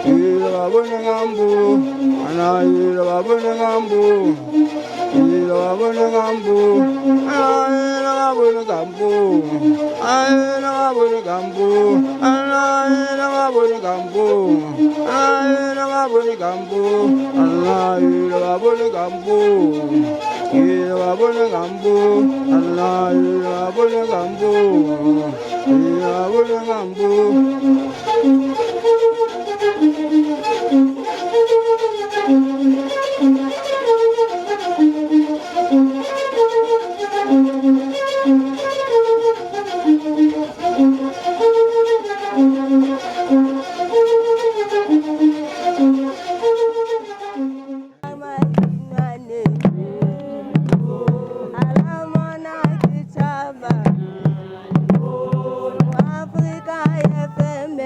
Ilawabunagambu, Anayilawabunagambu, Ilawabunagambu, Anayilawabunagambu, Anayilawabunagambu, Anayilawabunagambu, Anayilawabunagambu, Anayilawabunagambu, Ilawabunagambu, Anayilawabunagambu, Ilawabunagambu. Africa FM.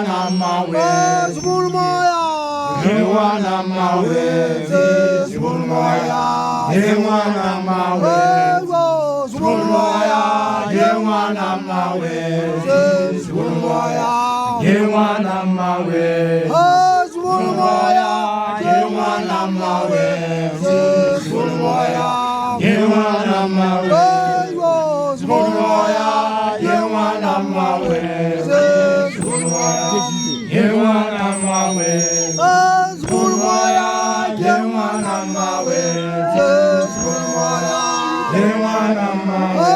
Yewanamawe, Zubulmaya, Yewanamawe, Zubulmaya, Yewanamawe, Zubulmaya, Yewanamawe, Zubulmaya, Yewanamawe, Zubulmaya, Yewanamawe, Zubulmaya, Yewanamawe, Zubulmaya, Yewanamawe, Yewanamawe, Zubulmaya, Yewanamawe, Zubulmaya, Yewanamawe,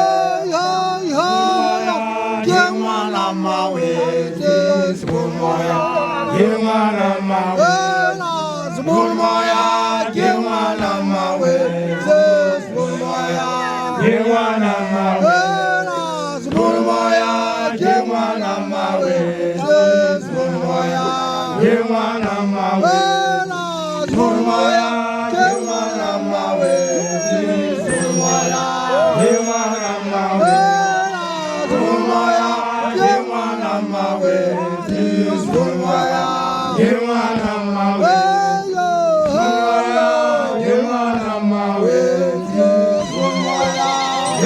Yewanamawe, Zubulmaya, Yewanamawe, Zubulmaya, Yewanamawe, Zubulmaya, Yewanamawe, Zubulmaya, Yewanamawe, Zubulmaya, Yewanamawe, Zubulmaya, Yewanamawe, Zubulmaya, Yewanamawe, Zubulmaya, Yewanamawe, Zubulmaya, Yewanamawe, Yewanamawe,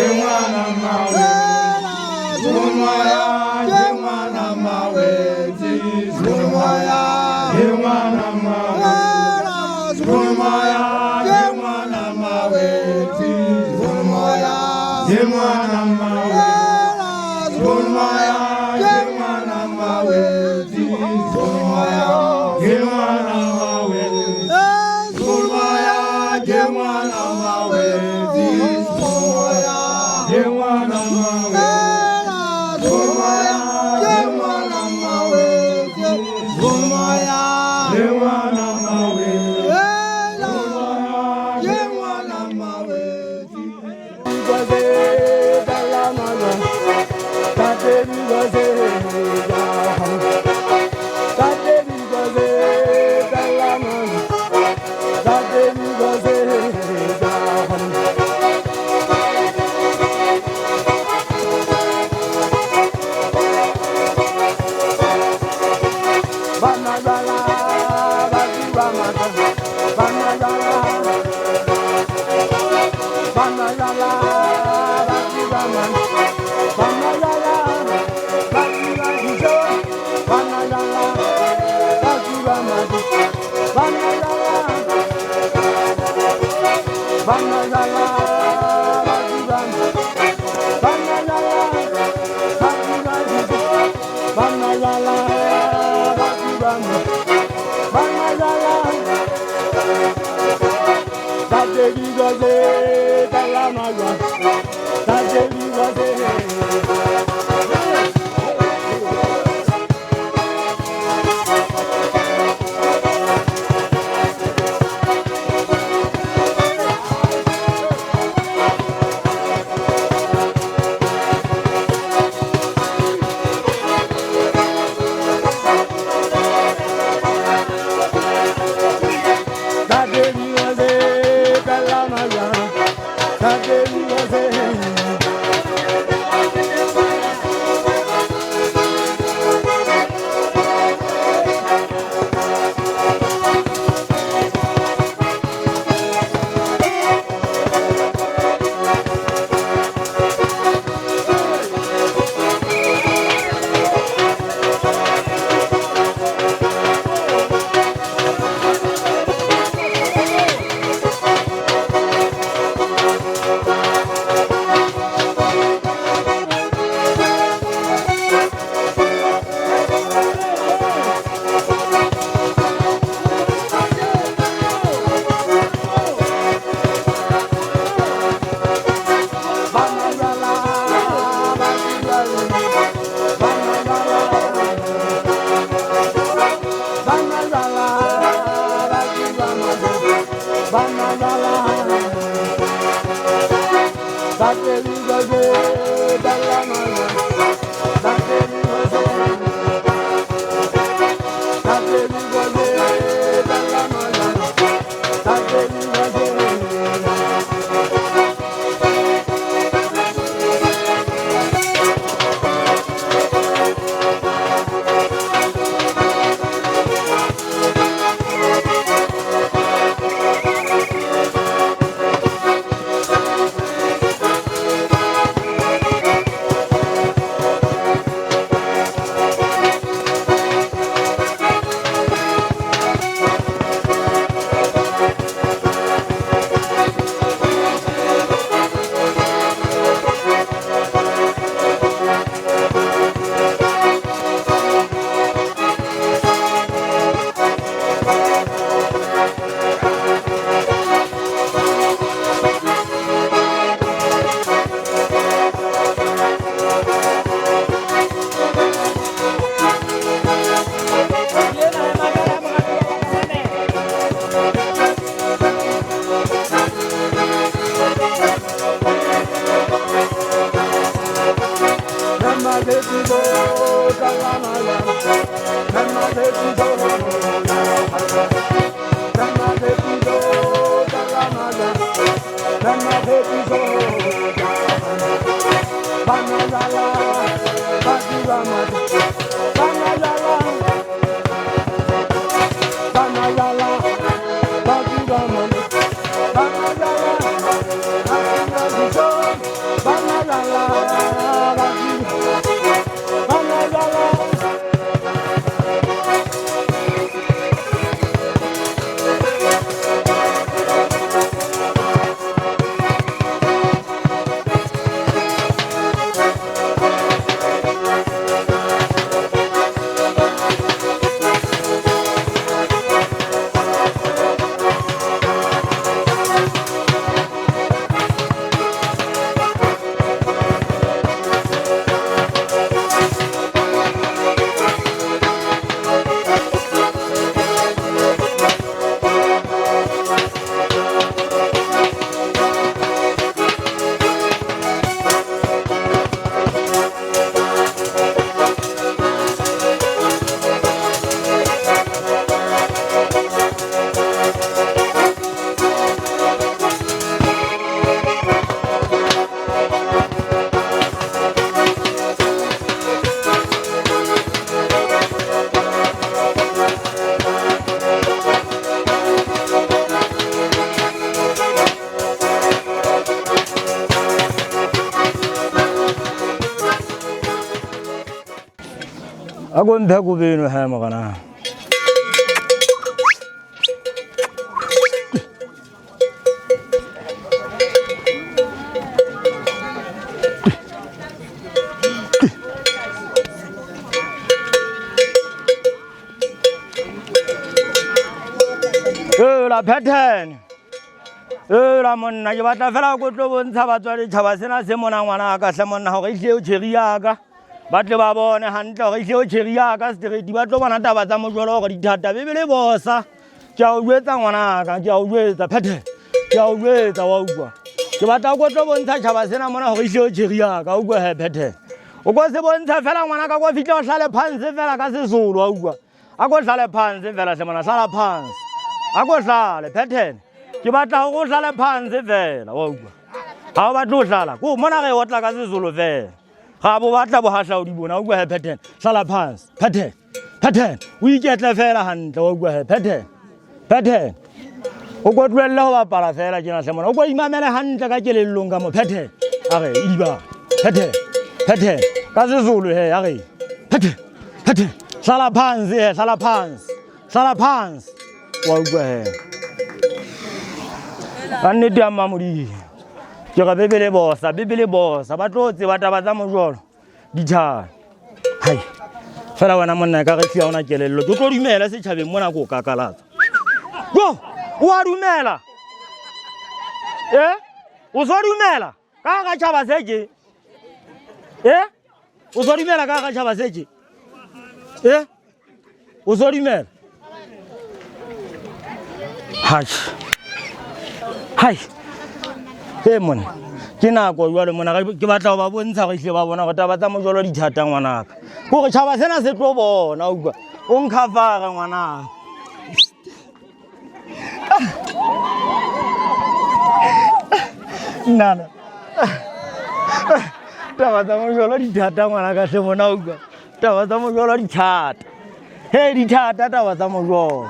Yewanamawe, Zubulmaya, Yewanamawe, Zubulmaya, Yewanamawe, Zubulmaya, Yewanamawe, Zubulmaya, Yewanamawe, Zubulmaya, Yewanamawe, Zubulmaya, Yewanamawe, Zubulmaya, Yewanamawe, Zubulmaya, Yewanamawe, Agon dhagu benu hai magana. La pattern. La mon na jabata fela ko to bon sabatwa chaba sena se mona ngwana ka se mona ho ile o tshiriaka. Ba tle ba bone hantle re hle o tshiriya ka straight ba tlo bona taba tsa mojolo go di thata be bele bosa ke a o jwetsa ngwana ka ke a o jwetsa phethe ke a o jwetsa wa utlwa ke batla go tlo bontsha tshaba sena mona go hle o tshiriya ka utlwa he phethe o go se bontsha fela ngwana ka go fitla o hlale phanse fela ka sesolo wa utlwa a go hlale phanse fela se mona hlala phanse a go hlale phethe ke batla go hlale phanse fela wa utlwa ha ba tlo hlala ko mona ge o tla ka sesolo fela ga bo batla bo hasla o di bona o gwa he pattern hlala phansi pattern o iketla fela hantle o gwa he pattern o go tlwella ho bapala fela ke na hlemona o go imamela hantle ka kelellong ka mo pattern a re idiba pattern ka sezulu he a re pattern hlala phansi wa gwa he anne dia mamudi ke ga bebele bosa ba tlo tse bataba tsa mojolo di tha hai fela wena monna ka re tsia ona kelello ke tlo dumela se tšhabeng mona go kakalatsa go wa dumela o so dumela ka ga tšhaba seke o so dumela ka ga tšhaba seke o so dumela hai mona ke nako jwale mona ke batla ba bontsha go hle ba bona go taba tsa mojolo di thata ngwanaka go re tšhaba sena se tlo bona o utlwa o nkgafara ngwanaka nana taba tsa mojolo di thata ngwanaka hle mona o utlwa taba tsa mojolo di thata he di thata taba tsa mojolo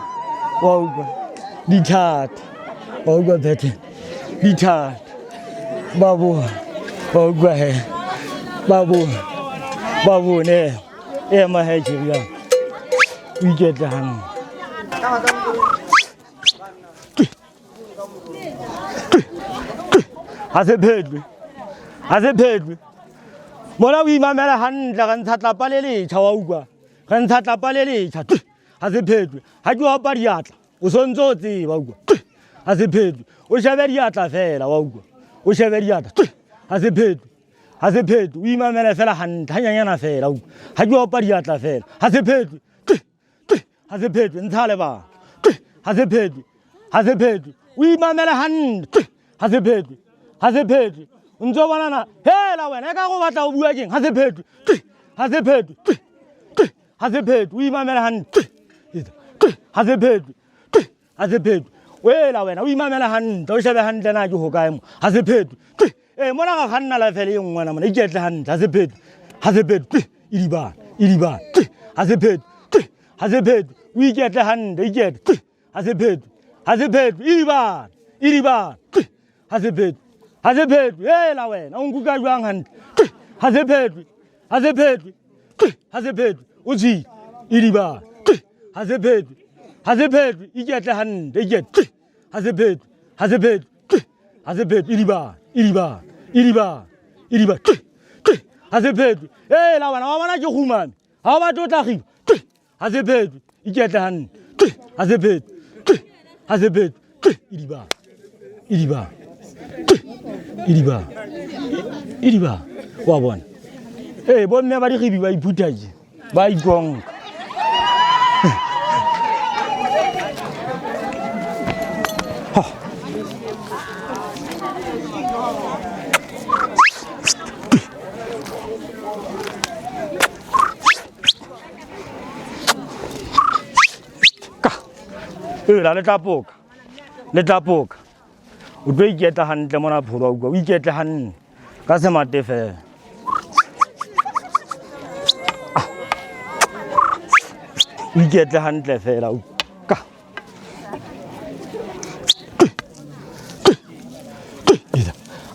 wa utlwa di thata wa utlwa bete di thata babu o gwa he babu ne ma he chiya we get down ase pedwe mola wi mamela hantle ga ntsha tlapa le letšha wa utlwa ga ntsha tlapa le letšha ase pedwe ha ke opa diatla o sontse o tseba utlwa ase pedwe o shebe diatla fela wa utlwa o shebe diatla ase pedwe o imamela fela hantle hanyanyana fela ha ke opa diatla fela ase pedwe ntsha le ba ase pedwe o imamela hantle ase pedwe o ntse o bonana hela wena e ka go batla go bua keng ase pedwe o imamela hantle ase pedwe wela wena o imamela hantle o shebe hantle na ke ho kae mo ha se phetwe mona ga khanna la fele e ngwana mona iketle hantle ha se phetwe idiba ha se phetwe o iketle hantle iketle ha se phetwe idiba ha se phetwe wela wena o nkuka jwang hantle ha se phetwe o tshi idiba ha se phetwe iketle hantle iketle ha se phetwe idiba ha se phetwe la wena wa bona ke khumane ha o batla o tla khiba ha se phetwe iketle hantle ha se phetwe idiba wa bona bomme ba dikhibi ba iphuthaje ba ikonka la le tapoka o tlo iketla hantle mona phoro o iketle hantle ka semate fela o iketle hantle fela ka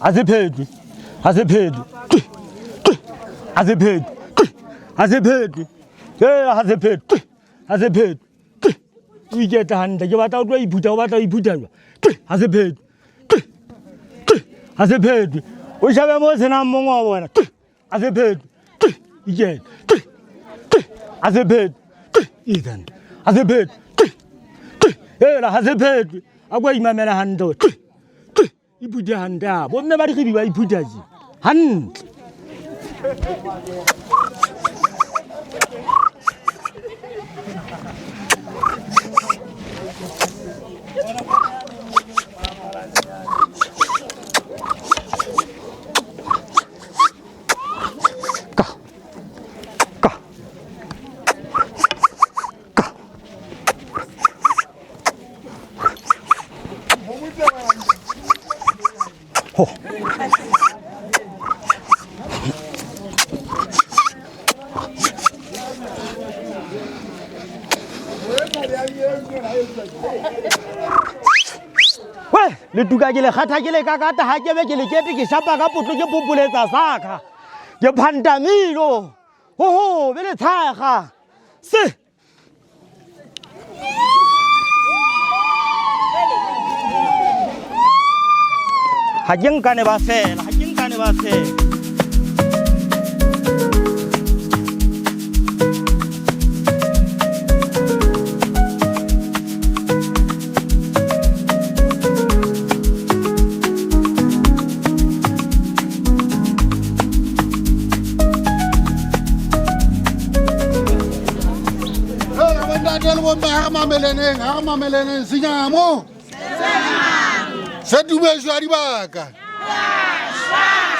ha se phetwe o iketla hantle ke batla o tlo iphutha o batla o iphutha ha se phetwe o shabe mo senang mongwe wa bona ha se phetwe iketle ha se phetwe ha se phetwe ha se phetwe a kwa imamela hantle iphuthe hantle bomme ba dikhibi ba iphuthaje hantle le tuka ke le kgatha ke le kakata ha ke be ke le kete ke shapa ka potlo ke popoletsa saka ke phantamilo ho be le tshakga se ha ke nkane ba fela Mameleneng Senyamo se dumejwa dibaka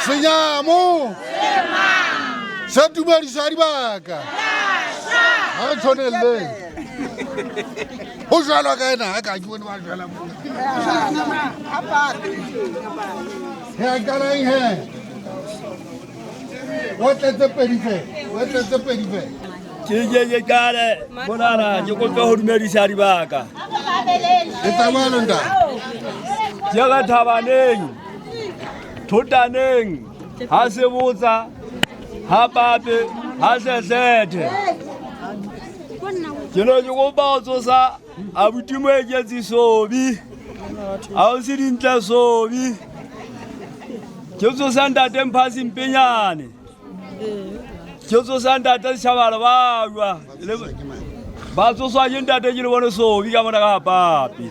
Senyamo se dumediswa dibaka ha re tshwanelle ho jwalwa ka ena ha ka ke bone ba jwala mo he ka he what is the perife ke kale bonana ke kope ho dumedisa dibaka e tsamalo nda ke ga thabaneng thotaneng ha se botsa ha bape ha se sethe ke no ke go ba tsosa a butimo e ke tsisobi a o se dintle sobi ke tsosa ntate mphasi mpenyane ke tsosa ntate shabala ba jwa ba tsoswa ke ntate ke le bone sobi ka mona ka papi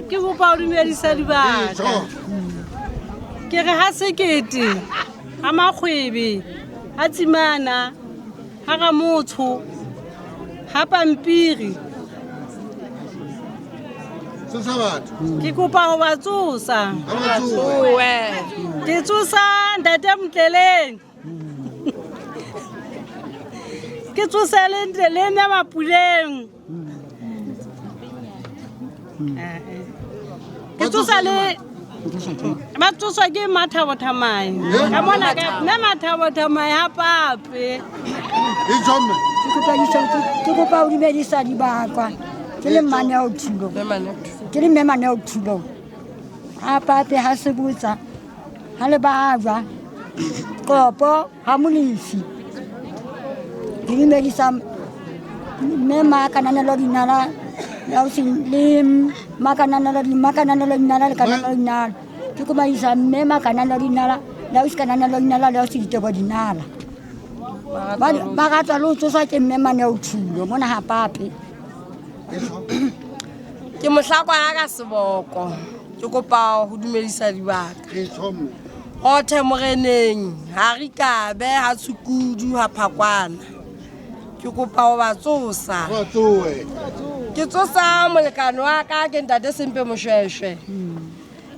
ke bopa o dumedisa dibaka ke re ha sekete ha makgwebe ha tsimana ha ga motho ha pampiri ke kopa ho ba tsosa ke tsosa ntate Mtleleng ke tsosele ndeleng ya mapuleng ke tsosele ba tsoswa ke Mathabothamai ka mona ka nna Mathabothamai ha pape Ijomme. Ke kopa o dumedisa dibaka ke le Maneo Thulo ke le Maneo Thulo ha pape ha se botsa ha le bajwa kopo ha Molefi ke dumedisa mema kananelo dinala ya o sing le makananelo dinala le kananelo dinala ke kopa isa mema kananelo dinala la o kananelo dinala le o se ditebo dinala ba ga tsa lo tsosa ke mme Maneo Thulo mona ha pape ke mohlakwana ka seboko ke kopa ho dumedisa dibaka Ijomme. ho themoreneng ha re kabe ha tshukudu ha phakwana ke kopa ho ba tsosa Ba tsoe. ke tsosa molekano wa ka ke ntate Sempe Moshweshwe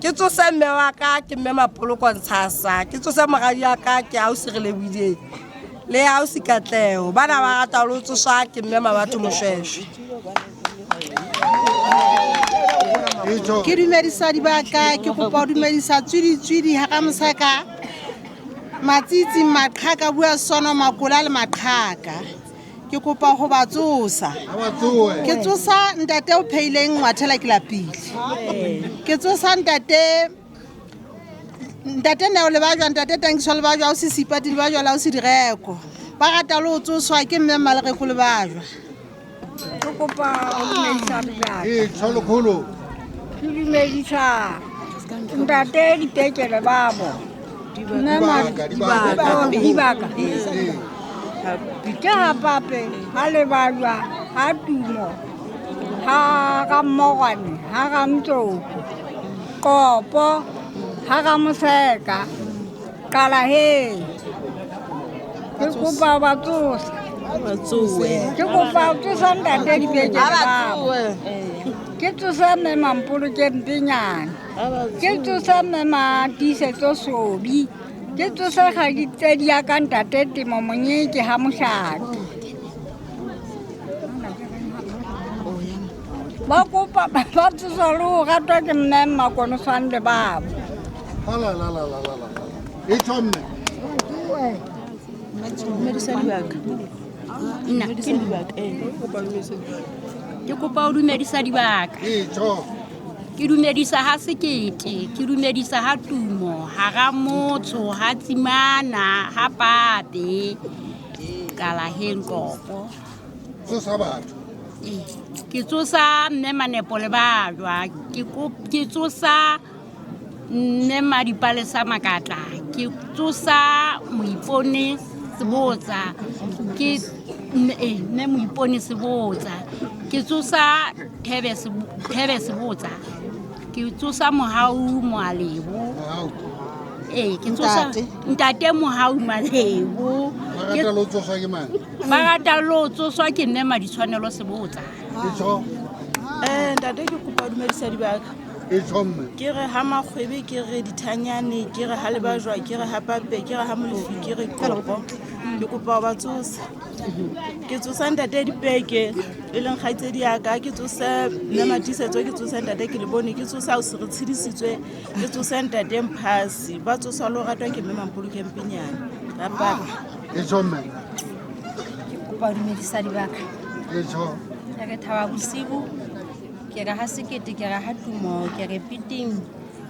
ke tsosa mme wa ka ke mme Mapoloko Ntshasa ke tsosa moradi ya ka ke Ausi Relebile le Ausi Katlego bana ba rata lo tsoswa ke mme Mabatho Moshweshwe Ijo. ke dumedisa dibaka ke kopa ho dumedisa tswidi ha ka mosaka matsitsi maqhaka bua sono makola le maqhaka ke kopa ho ba tsosa Ba tsoe. ke tsosa ntate o pheileng ngwathela ke lapile ke tsosa ntate ne o le bajwa ntate Tangiso le bajwa o se sipati le bajwa la o se direko ba rata lo tsoswa ke mme Malereko le bajwa ke kopa o dumedisa dibaka Ijo kholo. ke dumedisa ntate dipetlele babo dibaka ke ha pape ha le bajwa ha Tumo ha ka Mogwane ha ka Mtoko kopo ha ka Moseka Kalahe ke kopa ba tsosa ke kopa o tsosa ntate dipetlele babo ke tsosa mme Mampolo ke Mpinyane ke tsosa mme Matisetso Sobi ke tsosa ga ditedi ya ka ntate Temo Monyeke ha Moshati ba kopa ba tsosa le ho ratwa ke mme Makono Sande babo La. Ijomme. ke kopa o dumedisa dibaka Ijo. ke dumedisa ha Sekete ke dumedisa ha Tumo ha ga Motho ha Tsimana ha Pape Kalaheng kopo Tsosa batho. ke tsosa mme Manepo le bajwa ke tsosa mme Madipalesa Makatla ke tsosa Moipone Sebotsa ke mme Moipone Sebotsa ke tsosa Thebe Sebotsa ke tsosa Mohau Moalebo Wow. ke tsosa ntate Mohau Malebo Ba rata lo tsoswa ke man. ba rata lo tsoswa ke mme Maditshwanelo Sebotsa Ijo. Ntate ke kopa o dumedisa dibaka Ijomme. ke re ha Makgwebe ke re Dithanyane ke re ha Lebajwa ke re ha Pape ke re ha Molefi ke re Kopo ke kopa ho ba tsosa ke tsosa ntate Dipeke e leng kgaitsedi ya ka ke tsosa mme Matisetso ke tsosa ntate ke le bone ke tsosa o se re tshedisitswe ke tsosa ntate Mphasi ba tsosa lo ratwa ke mme Mampolo ke Mpinyane ba Pape Ijomme. kopa dumedisa dibaka Ijo. ke re Thaba Bosibu ke re ha Sekete ke re ha Tumo ke re Piting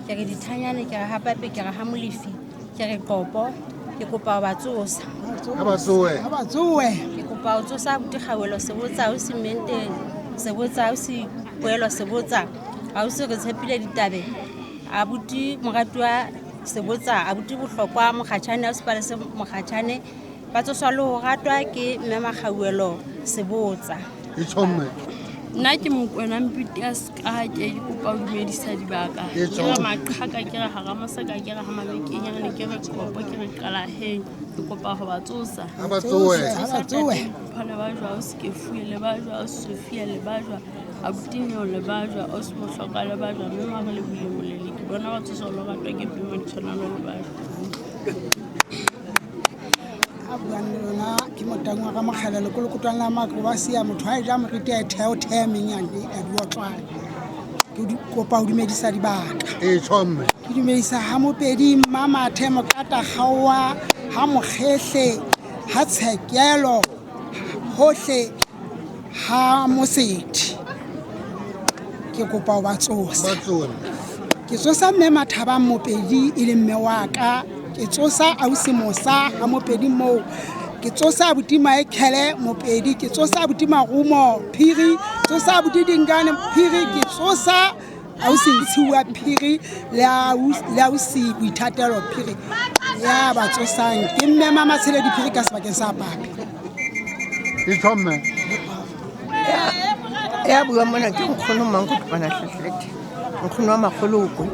ke re Dithanyane ke re ha Pape ke re ha Molefi ke re Kopo ke kopa ho ba tsosa Ba tsoe. ke kopa ho tsosa abuti Kgawelo Sebotsa o Semente Sebotsa o se Poelo Sebotsa ha o se re tshepile ditabe abuti Moratwa Sebotsa abuti Bohlokwa Mokgatjhane o se Palese Mokgatjhane ba tsoswa le ho ratwa ke mme Makgawelo Sebotsa Ijomme. nna ke Mokwena Mpitias ka ha ke kopa ho dumedisa dibaka ke re Maqhaka ke re ha Moseka ke re ha Mabekenyane ke re Kopo ke re Kalaheng ke kopa ho ba tsosa Ba tsoe. phale bajwa o Skefuye le bajwa o Sofia le bajwa abutinyo le bajwa o Semohloka le bajwa mme Mare le Bulemolele ke bona ba tsosa lo ratwa ke mme Maditshwanelo le bajwa a buang le lona ke motang wa ka mokgalelo ko lekotwana la maka ba sia motho a ja morite a theo themeng ya di otlwana ke di kopa ho dumedisa dibaka Chomme ke dumedisa ha mopedi mama themo kata gawa ha moghehle ha tshekelo hohle ha mosedi ke kopa ho ba tsosa ke tsosa mme mathaba mopedi ile mme wa ka ke tsosa ausi mosa ha mopedi mo ke tsosa abuti Michael mopedi ke tsosa abuti Marumo phiri tsosa abuti Dingane phiri ke tsosa ausi Ntshiwa phiri le ausi Boithatelo phiri ya ba tsosang ke mme mama tshele di phiri ka sebakeng sa papi Chomme ya bua mona ke nkgono Mankutwana Hlehlete nkgono wa Makgoloko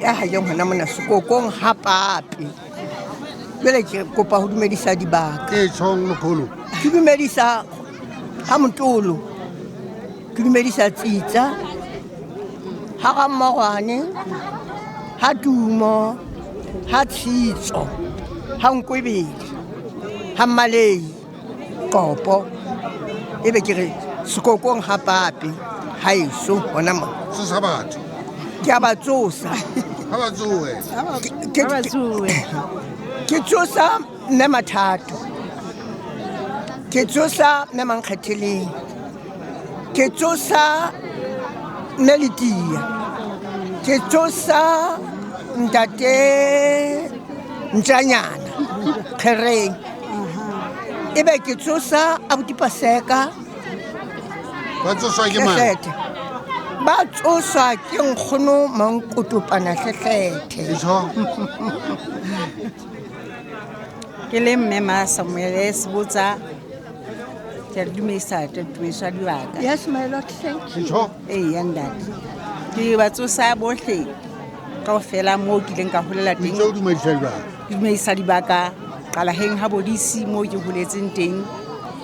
ya ha jeng hona mona sekokong ha papi bele ke kopa ho dumedisa dibaka chong lokolo ke dumedisa ha Motolo ke dumedisa Tsitsa ha ga Mmogwane ha Tumo ha Tshitso ha Nkwebedi ha Mmalei Kopo ebe ke re sekokong ha papi ha iso hona mo tsosa batho ke a ba tsosa ha ba tsoe ke tsosa mme Mathato ke tsosa mme Mankgetheleng ke tsosa mme Letia ke tsosa ntate Ntjanyana Kgereng ebe ke tsosa abuti Paseka ba tsoswa ke mang ba tsoswa ke nkgono Mankutwana Hlehlete ke le mme ma Samuel Sebotsa ke dumedisa tutuisa dibaka yes my lord thank you yandati ke ba tsosa bohle kaofela mo ke leng ka holela teng dumedisa dibaka qala heng ha bodisi mo ke holetseng teng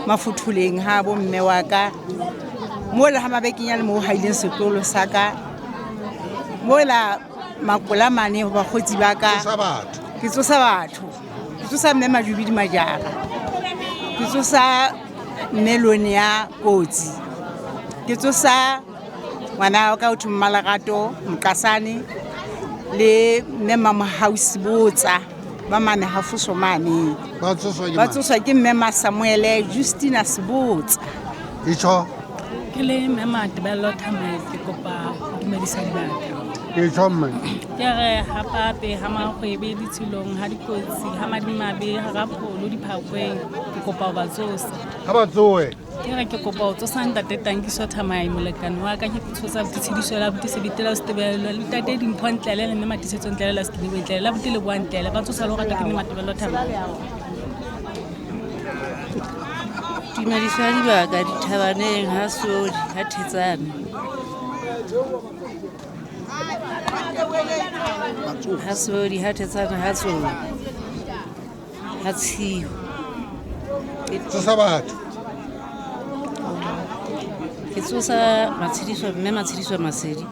Mafuthuleng ha bo mme wa ka mola ha mabekenya le mo haileng sekolo saka mola Makola mane ho bakgotsi ba ka ke tsosa batho ke tsosa mme Majubidi Majara ke tsosa Meloni ya Kotsi ke tsosa ngwana wa ka o thumma Malagato Mokasane le mme Mama House Botsa ba mane ha fuso mane ba tsoswa ke mme Samuel Justina Sebotsa ke le mme Matebelo Thamai ke kopa dumedisa dibaka Chomme ke re ha pape ha Makgwebe Ditshilong ha Dikotsi ha Madimabe ha Rapholo Diphakweng ke kopa ba tsosa ha ba tsoe ke re ke kopa o tsosa ntate Tankiso Thamai molekane wa ka ke tsosa Botshediso la Botse Sebitela Stebelo le tate Dimphontlele le mme Matisetso Ntlela la Stebelo la Botile Boantlela ba tsosa lo rata ke mme Matebelo Thamai dumedisa dibaka dithabaneng ha Sodi ha Thetsane ha Sodi ha Thetsane ha Tsolo ha Tshiwo tsosa batho ke tsosa Matshediso mme Matshediso Masedi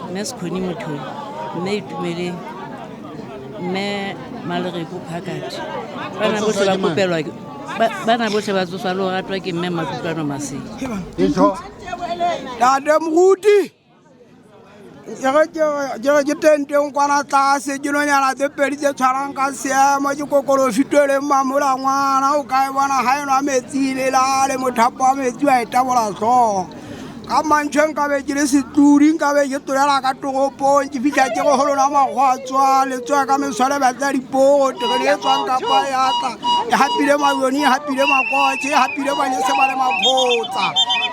mme Sekhoni Motholi mme Itumeleng mme Malereko Phakati bana bohle ba kopelwa bana bohle ba tsoswa lo ratwa ke mme Makutlwana Masedi Dade Moruti ke tenteng kwana tlase ke nonyana tse pedi tse tshwarang ka seemo ke kokolo fitwele mamola ngwana o ka e bona ha enwa metsi le le mothapo wa metsi wa etabola tlhogo ka mantšheng ka be ke le setlodi nka be ke tolela ka toropong ke fitlha ke go holona magwatswa letswa ka meswale batla dipogo tegele e tswang ka kwa yatla e hapile mabjoni e hapile makotšhe e hapile banyese ba le maphotsa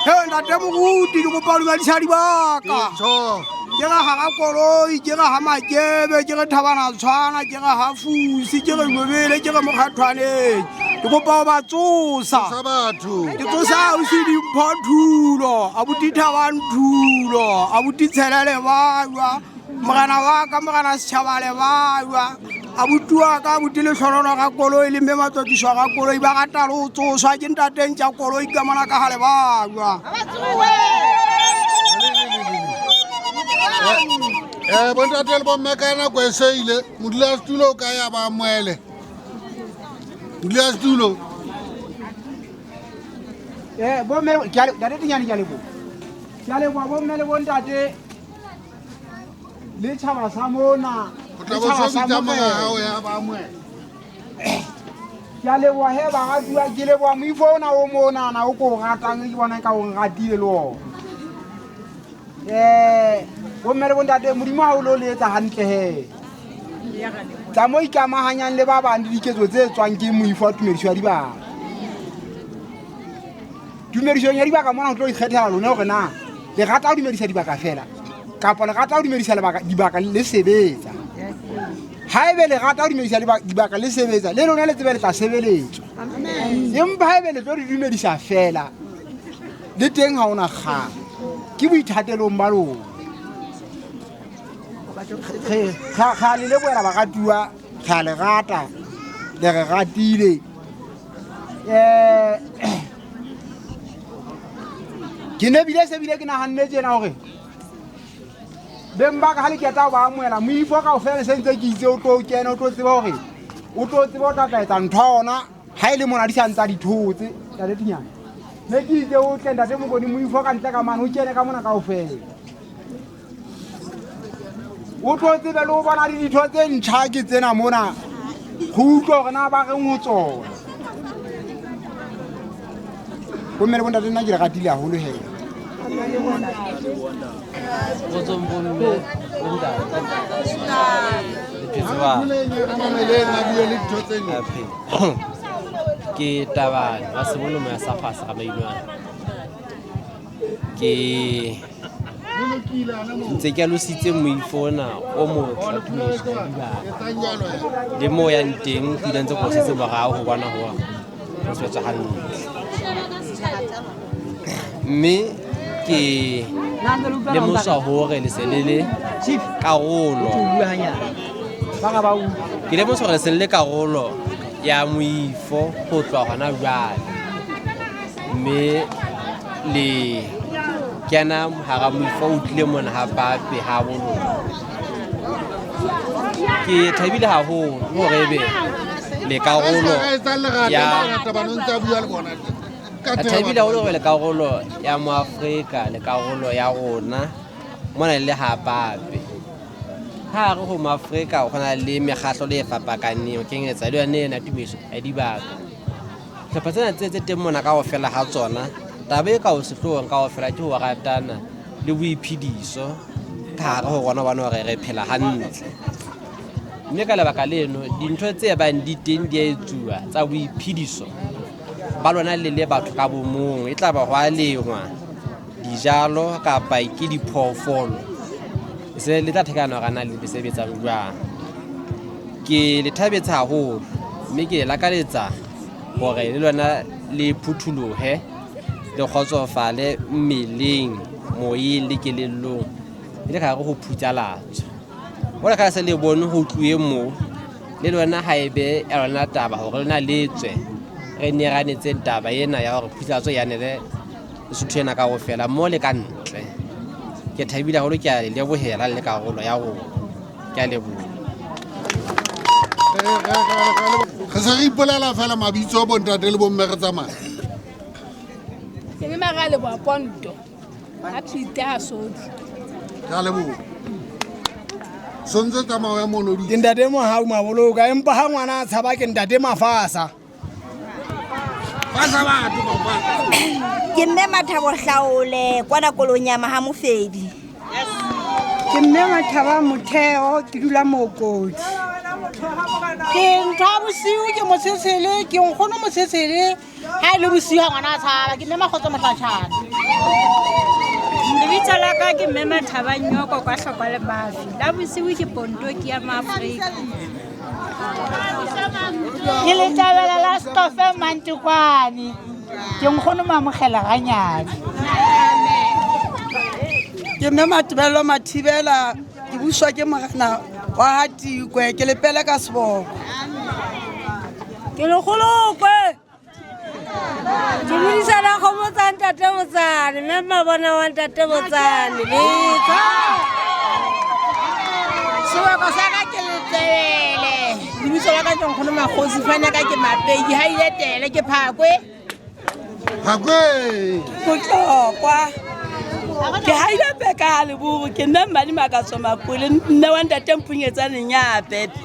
he ntate Moruti ke kopa dumedisa dibaka ke ga ga koloi ke ga ha Makebe ke ge Thabana Tshwana ke ga ha Fusi ke ge Lobele ke ge Mokgathwaneng ke kopa ba tsosa ke tsosa ausi Dimpho Thulo abuti Thabang Thulo abuti Tshelele Balwa mogana wa ka mogana setšhaba le Balwa abuti wa ka abuti Letlholono ga koloi le mme Matsotišwa ga koloi ba gata le go tsoswa ke ntateng tša koloi ka mona ka gale Balwa bontatele bomme ka nako e seile modulasetulo o ka ya ba amoele modulasetulo bo me ke date tinyane ke lebo bo me le bontate le tshaba sa mona o tla bo so bitsa mga hao ya ba mwe ke lebo he ba ga dua ke lebo mo ifona o mona na o ko ratang ke bona ka o ratile lo bo me le bontate modimo ha o lo le etsa hantle he tsa mo ikamahanyang le ba bang diketso tse tswang ke moifo wa tumediso ya dibaka tumediso ya dibaka mona o tlo ikgethela lona hore na le rata ho dumedisa dibaka fela kapa le rata ho dumedisa dibaka le sebetsa haebe le rata ho dumedisa dibaka le sebetsa le lona le tsebe le tla sebeletswa empa haebe le tlo di dumedisa fela le teng ha ona kgang ke boithatelong ba lona ga le boela ba gatua ga le rata le re ratile ke ne bile se bile ke nahanne tjena hore beng ba ka ha le keta ba amoela moifo ka o fela se ntse ke itse o tlo kena o tlo tseba hore o tlo tseba o tla etsa ntho ona ha ile mona di santsa dithotse tla le tinyana ne ke itse o tlenda te mogodi moifo ka ntle ka mane o kene ka mona ka o fela o tlo tsebe le o bona di ditho tse ntšha ke tsena mona go utlwa gore na ba reng ho tsona bo mmele bontate nna ke re ratile haholo hela ke Tabane ba sebolomo ya Safasa ka Mailwana ke ntse ke lositse moifona o mo le mo ya nteng ke ntse go setse barao go bona ho go swetsa hantle mme ke le mosa hore le selele karolo ke le mosa hore le selele karolo ya moifo go tswa gona jwale mme le kena hara moifo o tlile mona ha pape ha bolo ke thabile haholo hore ebe le karolo ya thabile haholo hore le karolo ya mo Afrika le karolo ya rona mona le ha pape ha re ho mo Afrika o khona le megahlo le fapakaneng ke ngetsa le yone na tumiso ya dibaka tlhapa tsena tse teng mona ka go fela ha tsona tabe ka o sehlohong ka go fela ke ho ratana le boiphediso ka go bona bana gore re phela hantle mme ka lebaka leno dintho tse bang di teng di a etsuwa tsa boiphediso ba lona le batho ka bomong e tla ba go a lengwa dijalo kapa ke diphoofolo se le tla thekana gana le sebetsa jwang ke le thabetsa haholo mme ke la kaletsa gore le lona le phuthuluhe le khotsofale mmeleng moyeng le kelellong le ka go phutsalatso wala ka se le bone ho tluye mo le lona haebe ya lona taba gore lona letswe re ne rane tse taba ena ya gore phutsalatso ya ne le suthena ka go fela mo le ka ntle ke thabile holo ke a le bohela le karolo ya go ke a leboha ga se re ipolela fela mabitso a bontate le bomme re tsamaya ke me magale ba ponto a phite a sodi ka leboha sontse tsamaya ya mono di ke ntate mo ha o maboloka empa ha ngwana a tshaba ke ntate Mafasa ke mme Mathabo Hlaole kwana kolong ya Mahamofedi ke mme Mathaba Motheo ke dula Mokodi ke ntwa bosiu ke mosesele ke nkgono mosesele ha ile bosiu ha ngwana a tshaba ke mme Makgotso Motlatshana lebitso la ka ke mme Mathaba Nyoko kwa Hlokwa le Bafi la bosiu ke Ponto ke ya Maafrika ke le tabela la Stofe Mantukwane ke nkgono mamogela ganyane ke mme Matebelo Mathibela ke buswa ke mogana wa Hatikwe ke lepele ka seboko ke le golokwe ke buisa la kgomo tsa ntate Botsane mme mabona wa ntate Botsane letsa seboko sa ka ke letebele lebitso la ka ke nkgono Makgosi fana ka ke Mapedi ha ile tele ke Phakwe Hakwe. Motlokwa. Ke haile peka ha Lebogo ke nna mmadi makatso mapole nne wa ntate Mphunyetsane nya Pepe.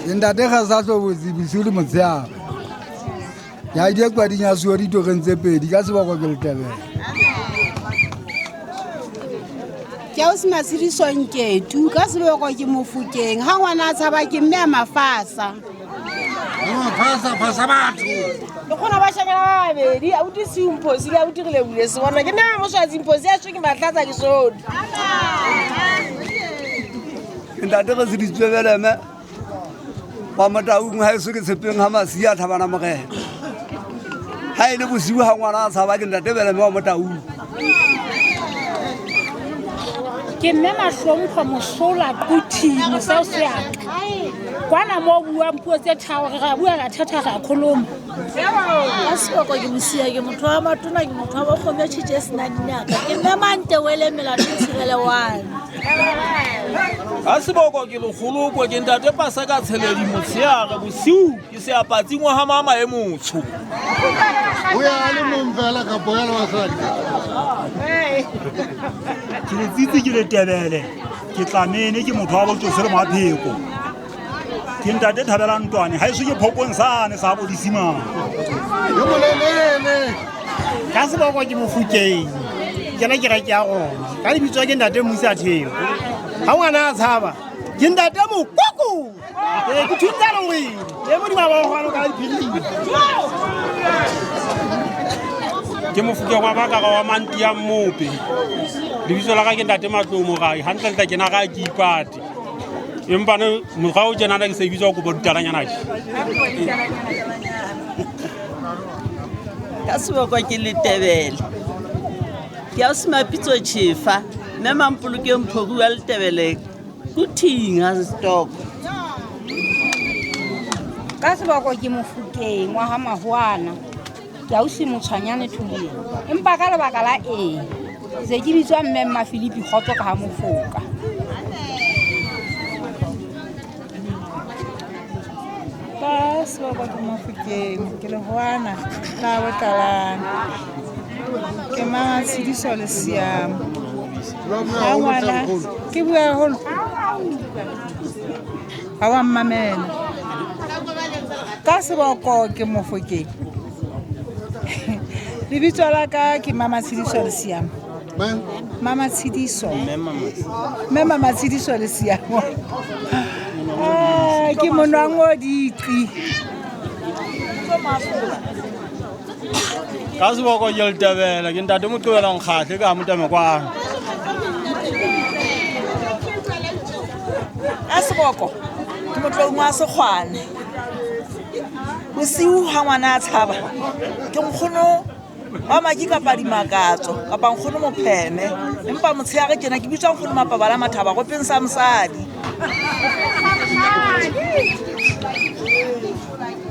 Ntate ga sa tlo bozibisuli motsea. Ya di kwa di nya suo di to rentse pedi ka se ba go ke letebela. Ke o sena sedisong ke tu ka se go ke Mofokeng ha ngwana a tshaba ke mme a Mafasa. Phasa batho. Le khona ba shakela ba bedi a uti se umposi a uti gile bule se bona ke nna mo swa imposi a shwe ke batlatsa ke sodi. Ntate ga se di tswebele me. Ba Motaung ha se ke tshepeng ha masia thabana mogela. Ha ile bosiu ha ngwana a tshaba ke ntate bele me wa Motaung. Ke nne mahlompho mosola quthi mo se ya. Kwana mo bua mpuo tse thao re ga bua ga thatha ga kholomo. A se go ke mosia ke motho wa matona ke motho wa khome tshitse sena dinaka ke nna mante wele melato tshirele wana. A se go ke lo kholo go ke ntate pasa ka tsheledi motsiaga bosiu ke se apatsi ngwa ha mama e motsho. O ya le momfela ka boya le wasadi. Ke le tsitsi ke le tebele ke tlamene ke motho wa botso le mapheko ke ntate Thabela Ntwane ha iso ke phokong sane sa bodisimana yo molelele ka se boko ke Mofokeng ke na ke ra ke a gona ka le bitswa ke ntate Musa Theo ha ngwana a tshaba ke ntate Mokoko ke thutsa le wena le mo di ba gona ka diphiri ke Mofokeng wa baka wa Mantia Mope lebitso la ka ke ntate Matlomo gae hantle ke na ga ke ipate empa no mogwa o tsena ke se bitsa go bodutalanyana ke Ka se go ke le tebele ke a se mapitso Chifa mme Mampoloke Mphogu wa le tebele kuthinga stock Ka se go ke Mofokeng wa ha Mahwana ke a o se Motshwanyane Thuleng empa ka lebaka la se ke bitswa mme Mafilipi Khotso ka ha Mofoka Ka se go ke Mofokeng ke le hoana ka botalana ke mama Tshidiso le Siamo ha ngwana ke bua holo ha wa mmamela ka se go ke Mofokeng lebitso la ka ke mama Tshidiso le Siamo Mama Tshidiso Mama Tshidiso le Siamo ke monwango ditri ka se boko ke le tebela ke ntate Moqebela Nkgatle ka Motame kwa a se boko ke motlong wa Sekgwane bosiu ha ngwana a tshaba ke nkgono wa maki kapa dimakatso kapa nkgono Mopheme empa motsheare ke na ke bitswa nkgono Mapabala Mathaba go pensa mosadi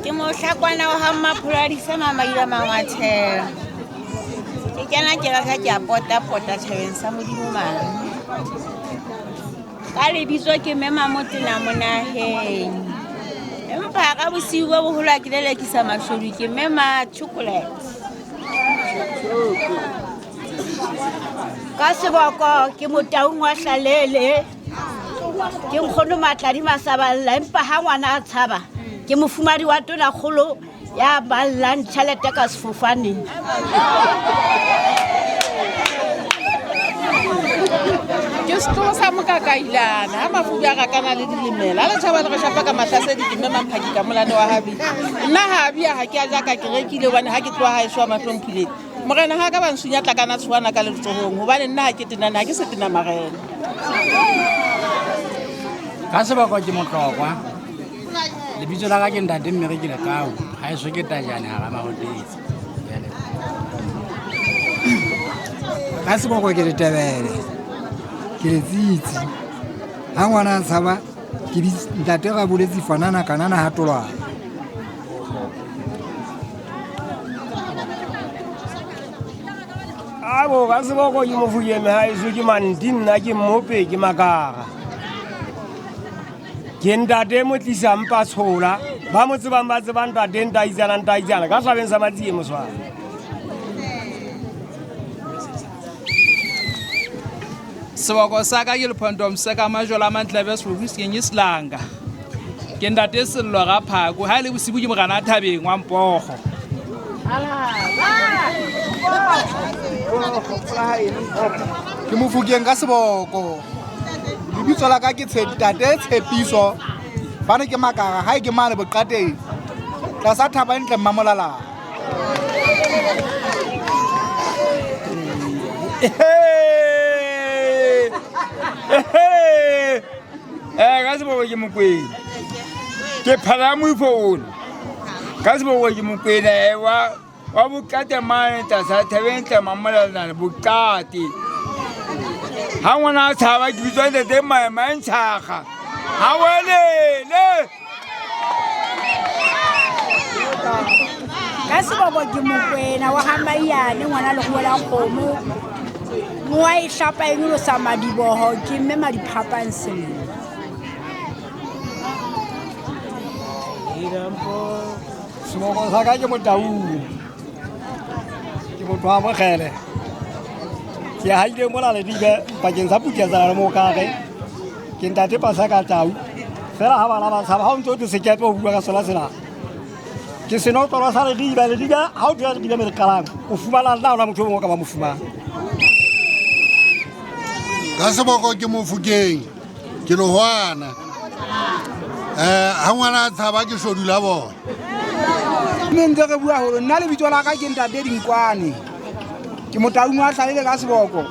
ke mohlakwana wa ha Mapholadi sa Mamaila Mangwathela ke kena ke raka ke a pota thabeng sa Modimo mane ka lebitso ke mema Motena Monaheng empa ka bosiu bo boholo ke lelekisa mashodu ke mema chocolate ka seboko ke Motaung wa Hlalele ke nkgono Matladi Masaballa empa ha ngwana a tshaba ke mofumadi wa tona kgolo ya ballang tšhelete ka sefofaneng ke setlo sa Mokakailana ha mafubi a gakana le dilemela a le tšhaba le go shapa ka mahlasedi ke mme Mamphaki ka molane wa Habi nna Habi a ga ke a jaka ke rekile bane ha ke tloa gae shwa mahlomphileng morena ha ka ba nsunya tlakana tshwana ka letsohong hobane nna ha ke tenana ha ke se tena marena ka sebaka ke Motlokwa lebitso la ka ke ntate Mmere ke Lekao ha eso ke Tajane ha ga Magotetse ka sebaka ke Letebele ke le Tsitsi ha ngwana a tshaba ke ntate ga boletsi fanana kanana ha tolwana abo ka seboko ke Mofokeng ha iso ke Mandi nna ke Mmope ke Makara ke ke ntate mo tlisang patshola ba mo tsebang ba tsebang ntate ntaizana ka hlabeng sa matsie moswana seboko sa ka ke lephondom se ka majola mantlebe sebokiseng islanga ke ntate sello ga phako ha le bosibu ke mogana thabeng wa mpogo ke mofukeng ka seboko lebitso la ka ke tate tshepiso bane ke makara ha ke mane boqateng tlasa thaba ntle mmamolala ka seboko ke mokwena ke phala moifone ka seboko ke mokwena wa bokate mane tlasa thabeng ntle mmamolala bokate ha ngwana a tshaba ke bitswa ntate maentšhaga ha welele ka seboko ke mokwena wa gamaiane ngwana le go la kgomo mo a e hlapa e nyolosa madiboho ke mme madiphapang selemo seboko sa ka ke motaung ke motho wa mokgele ke haile mola le dibe pakeng sa putietsana le mo kage ke ntate pasa ka tau fela ha bana ba tshaba ha o ntse o te sekepe o bua ka sona sena ke senotolo sa le dibe ha o dira le dibe me le qalang o fumana nna ona motho o mongwe ka ba mo fumana ka seboko ke mofukeng ke lohwana ha ngwana a tshaba ke shodu la bona mme ntse re bua hore nna lebitso la ka ke ntate Dinkwane ke motaung a hlalele ka seboko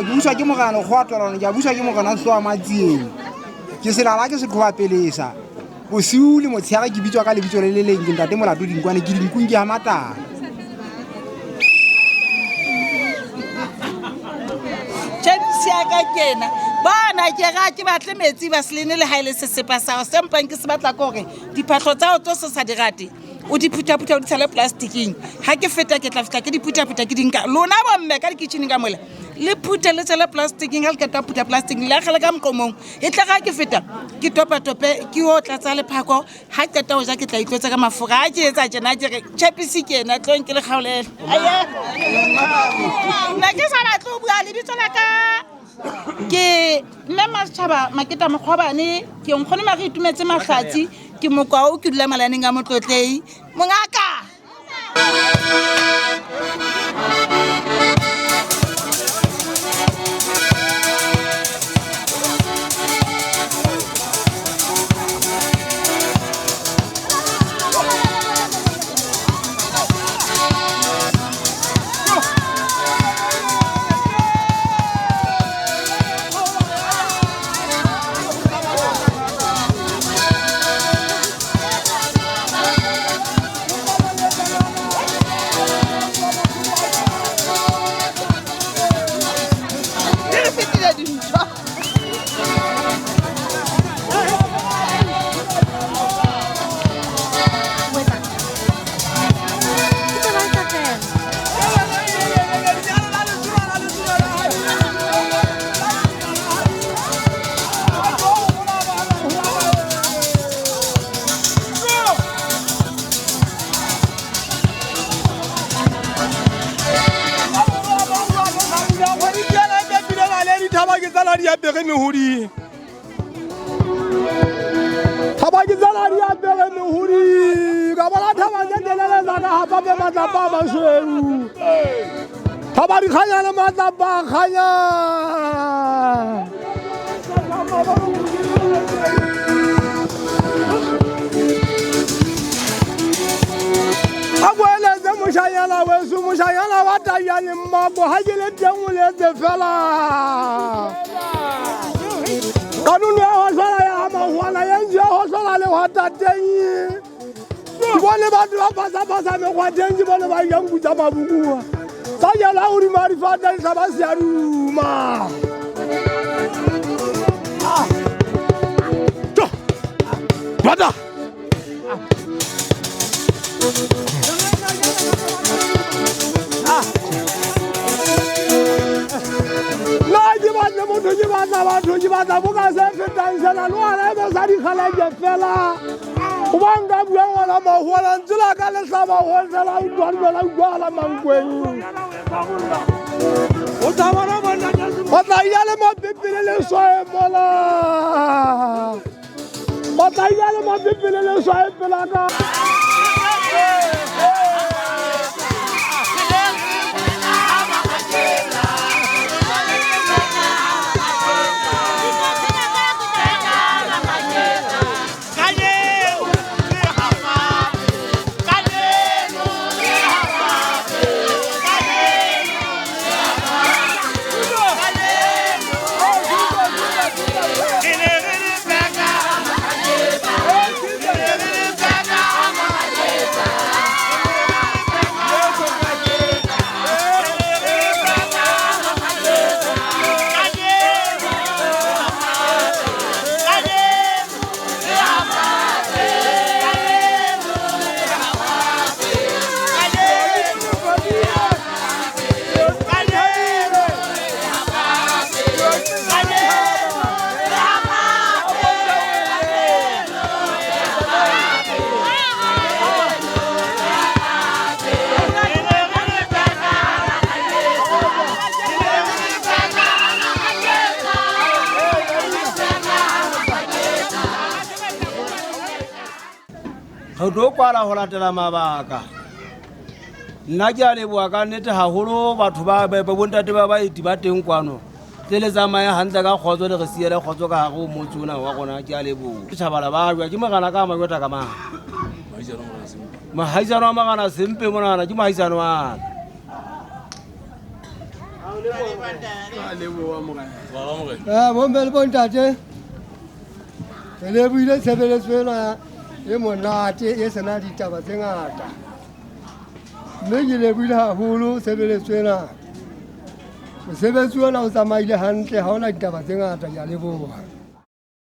ke buswa ke mogano go atolana ke buswa ke mogano tsoa matsieng ke selala ke se khoba pelesa bosiu le motshega ke bitswa ka lebitso le le leng ke ntate Molato Dinkwane ke dinkung ke ha matana ka kena bona ke ga ke batle metsi ba selene le haile se sepa sa o sempang ke se batla gore diphatlo tsa o tso se sa dirate o di phutha-phutha o di tshele plasticking ha ke feta ke tla fitla ke di phutha-phutha ke dinka lona bomme ka dikitšhene ka mola le phuthe le tshele plasticking ga le keta phutha plasticking le agele ka moqomong e tla ga ke feta ke topa-tope ke o tlatsa lephako ha qeta o ja ke tla itlotse ka mafura a ke etsa tjena ke re tšhepisi ke ena tlong ke le kgaolele nna ke sa batle o bua lebitso la ka ke mme Matšhaba Maketa Mokgwabane ke nkgone mare itumetse mahlatsi ke mokwa o ke dula malaneng a motlotlei mongaka Habari khanya na matapa khanya Agweleze mushanyana wesu mushanyana watayani mako hajile tengule tefela Kanuni ya hosola ya mahuana yenzi ya hosola le watatenyi Bone batho ba pasa mekgwa tenji bone ba yangutsa mabukua Saya la uri marifata sama siaruma. Tuh, pada. Lagi mana le motho ke batla batho ke batla boka se fetang sena le wena e be sa dikgaleke fela goba nka bua ngwana magola ntse la ka letlhaba go fela utlwala mankweng o tla iya le mapepele le swae mola o tla iya le mapepele le swae pela ka go tlo kwala go latela mabaka nna ke a leboa ka nnete gagolo batho ba bontate ba baeti ba teng kwano tse le tsamaye gantle ka kgotso le re siele kgotso ka gago motse ona wa gona ke a leboa ke tšhabala ba jwa ke mogana ka mangweta ka maga mogaisano wa magana sempe monana ke mogaisano ana bombele bontate re leboile tshebeletso ena e monate e sena ditaba tse ngata mme ke leboile gagolo tshebeletso ena mosebetsi ona o tsamaile gantle ga ona ditaba tse ngata ke a leboga